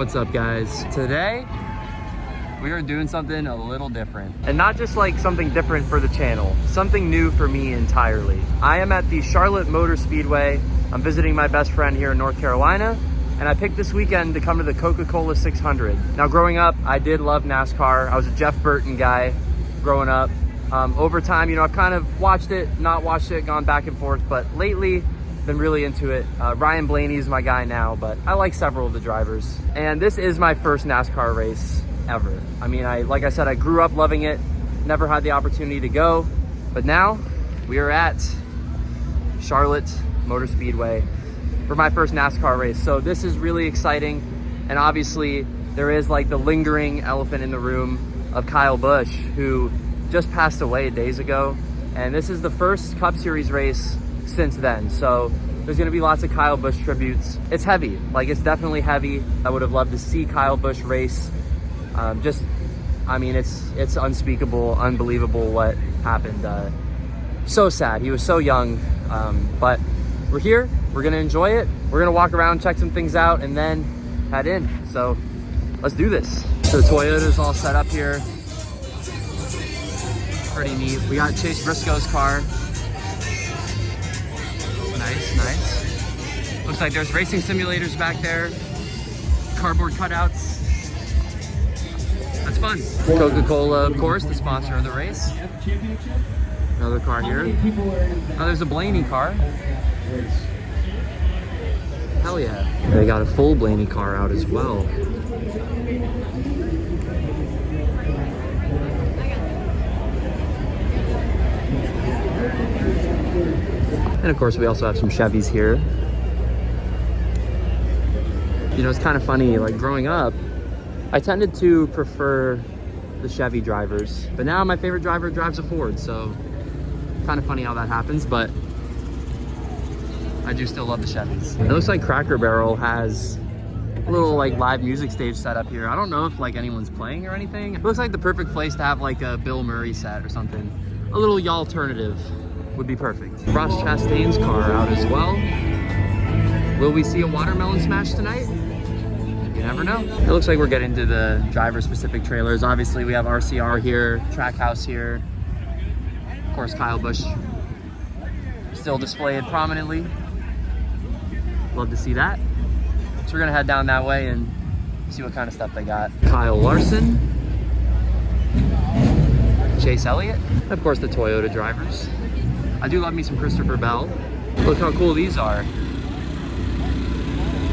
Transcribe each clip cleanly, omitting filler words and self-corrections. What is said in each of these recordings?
What's up, guys? Today we are doing something a little different, and not just like something different for the channel, something new for me entirely. I am at the Charlotte Motor Speedway. I'm visiting my best friend here in North Carolina, and I picked this weekend to come to the Coca-Cola 600. Now, growing up, I did love NASCAR. I was a Jeff Burton guy growing up. Over time, you know, I've kind of watched it, not watched it, gone back and forth, but lately been really into it. Ryan Blaney is my guy now, but I like several of the drivers. And this is my first NASCAR race ever. I mean, like I said, I grew up loving it, never had the opportunity to go, but now we are at Charlotte Motor Speedway for my first NASCAR race. So this is really exciting. And obviously there is like the lingering elephant in the room of Kyle Busch, who just passed away days ago. And this is the first Cup Series race since then. So there's gonna be lots of Kyle Busch tributes. It's heavy, like it's definitely heavy. I would have loved to see Kyle Busch race. I mean, it's unspeakable, unbelievable what happened. So sad, he was so young, but we're here, we're gonna enjoy it. We're gonna walk around, check some things out, and then head in. So let's do this. So the Toyota's all set up here. Pretty neat. We got Chase Briscoe's car. Nice, nice. Looks like there's racing simulators back there. Cardboard cutouts. That's fun. Coca-Cola, of course, the sponsor of the race. Another car here. Oh, there's a Blaney car. Hell yeah. They got a full Blaney car out as well. And of course, we also have some Chevys here. You know, it's kind of funny, like growing up, I tended to prefer the Chevy drivers, but now my favorite driver drives a Ford, so kind of funny how that happens, but I do still love the Chevys. It looks like Cracker Barrel has a little like live music stage set up here. I don't know if like anyone's playing or anything. It looks like the perfect place to have like a Bill Murray set or something. A little y'alternative would be perfect. Ross Chastain's car out as well. Will we see a watermelon smash tonight? You never know. It looks like we're getting to the driver-specific trailers. Obviously, we have RCR here, Trackhouse here. Of course, Kyle Busch still displayed prominently. Love to see that. So we're gonna head down that way and see what kind of stuff they got. Kyle Larson, Chase Elliott, and of course the Toyota drivers. I do love me some Christopher Bell. Look how cool these are.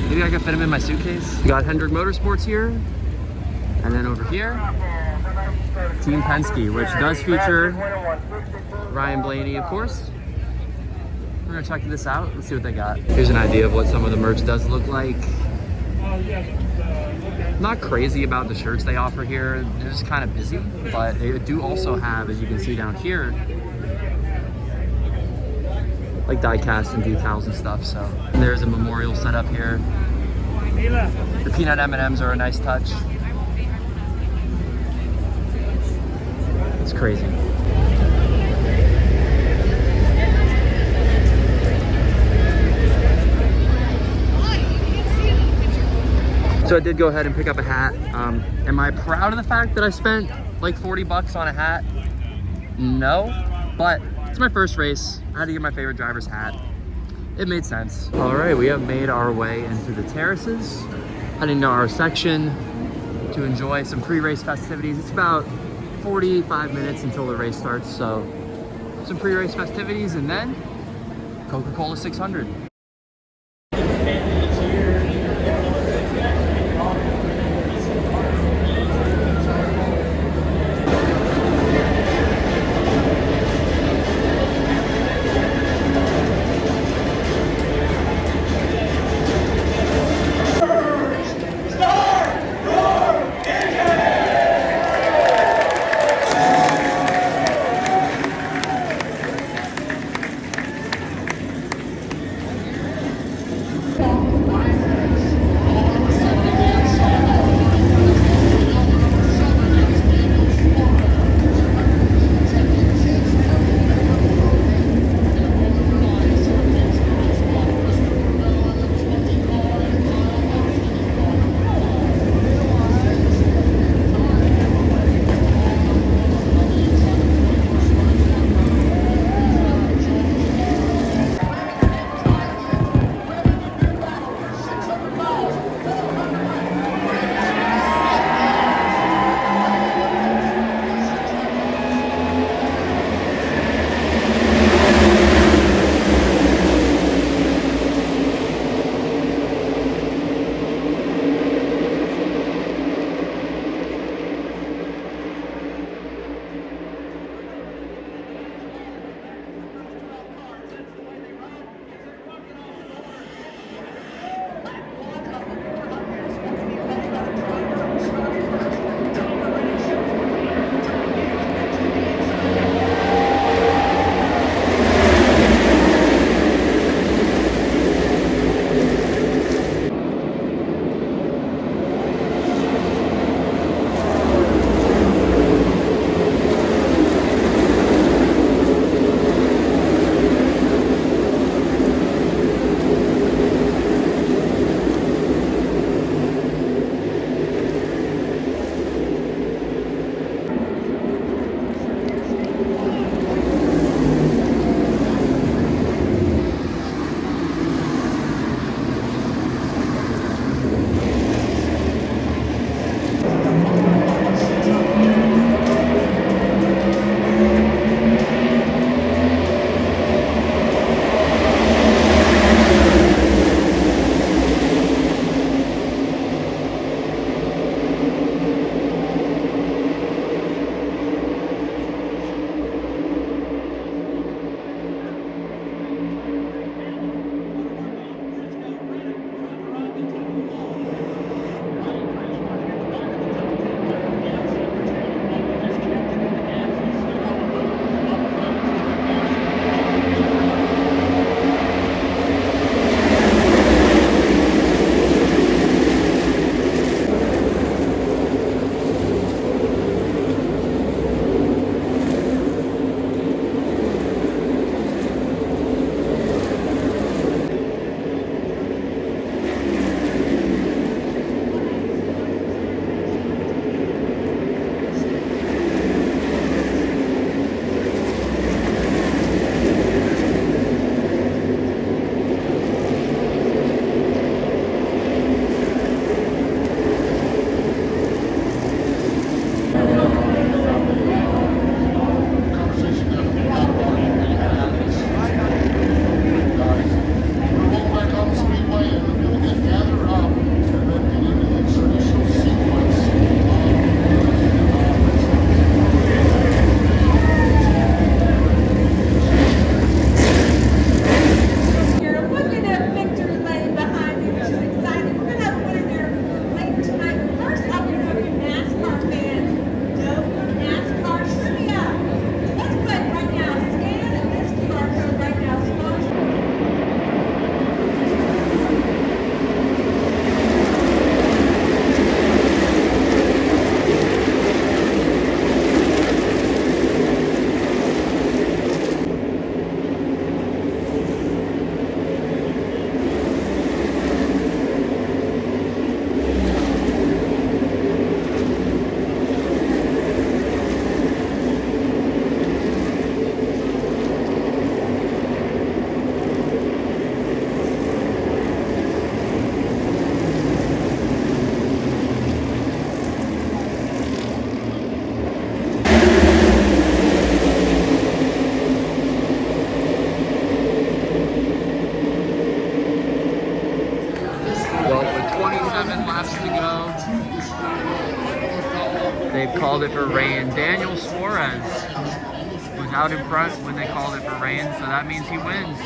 Maybe I can fit them in my suitcase. We got Hendrick Motorsports here. And then over here, Team Penske, which does feature Ryan Blaney, of course. We're gonna check this out. Let's see what they got. Here's an idea of what some of the merch does look like. Not crazy about the shirts they offer here. They're just kind of busy, but they do also have, as you can see down here, like die cast and decals and stuff. So and there's a memorial set up here. The peanut M&Ms are a nice touch. It's crazy. So I did go ahead and pick up a hat. Am I proud of the fact that I spent like 40 bucks on a hat? No, but it's my first race. I had to get my favorite driver's hat. It made sense. All right, we have made our way into the terraces, heading to our section to enjoy some pre-race festivities. It's about 45 minutes until the race starts, so some pre-race festivities and then Coca-Cola 600. called it for rain. Daniel Suarez was out in front when they called it for rain, so that means he wins.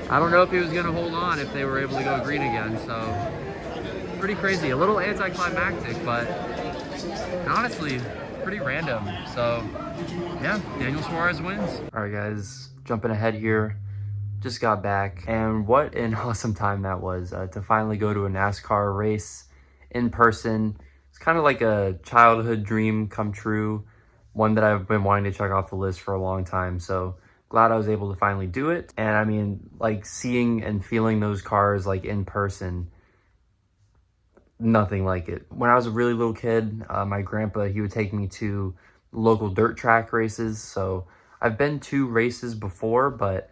I don't know if he was gonna hold on if they were able to go green again, so pretty crazy. A little anticlimactic, but honestly, pretty random. So yeah, Daniel Suarez wins. All right, guys, jumping ahead here. Just got back, and what an awesome time that was to finally go to a NASCAR race in person. It's kind of like a childhood dream come true, one that I've been wanting to check off the list for a long time. So glad I was able to finally do it. And I mean, like, seeing and feeling those cars like in person, nothing like it. When I was a really little kid, my grandpa, he would take me to local dirt track races. So I've been to races before, but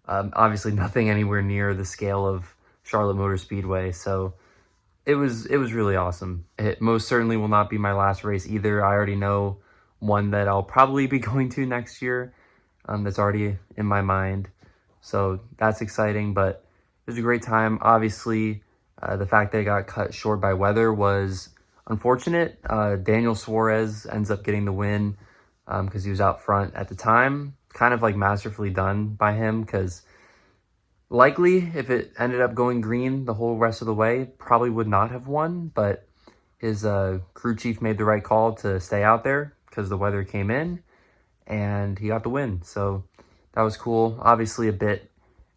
obviously nothing anywhere near the scale of Charlotte Motor Speedway. So it was really awesome. It most certainly will not be my last race either. I already know one that I'll probably be going to next year. That's already in my mind. So that's exciting, but it was a great time. Obviously, the fact that it got cut short by weather was unfortunate. Daniel Suarez ends up getting the win because he was out front at the time. Kind of like masterfully done by him, because likely if it ended up going green the whole rest of the way, probably would not have won, but his crew chief made the right call to stay out there because the weather came in and he got the win. So that was cool. Obviously a bit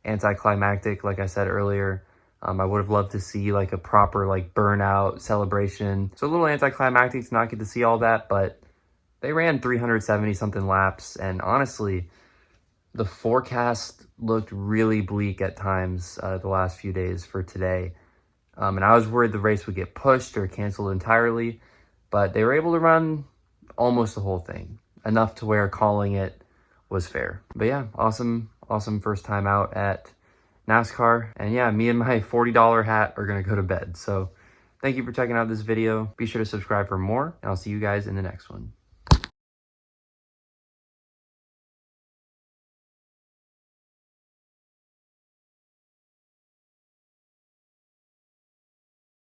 anticlimactic, like I said earlier. I would have loved to see like a proper like burnout celebration. So a little anticlimactic to not get to see all that, but they ran 370 something laps, and honestly, the forecast looked really bleak at times the last few days for today. And I was worried the race would get pushed or canceled entirely, but they were able to run almost the whole thing, enough to where calling it was fair. But yeah, awesome first time out at NASCAR. And yeah, me and my $40 hat are gonna go to bed. So thank you for checking out this video. Be sure to subscribe for more, and I'll see you guys in the next one.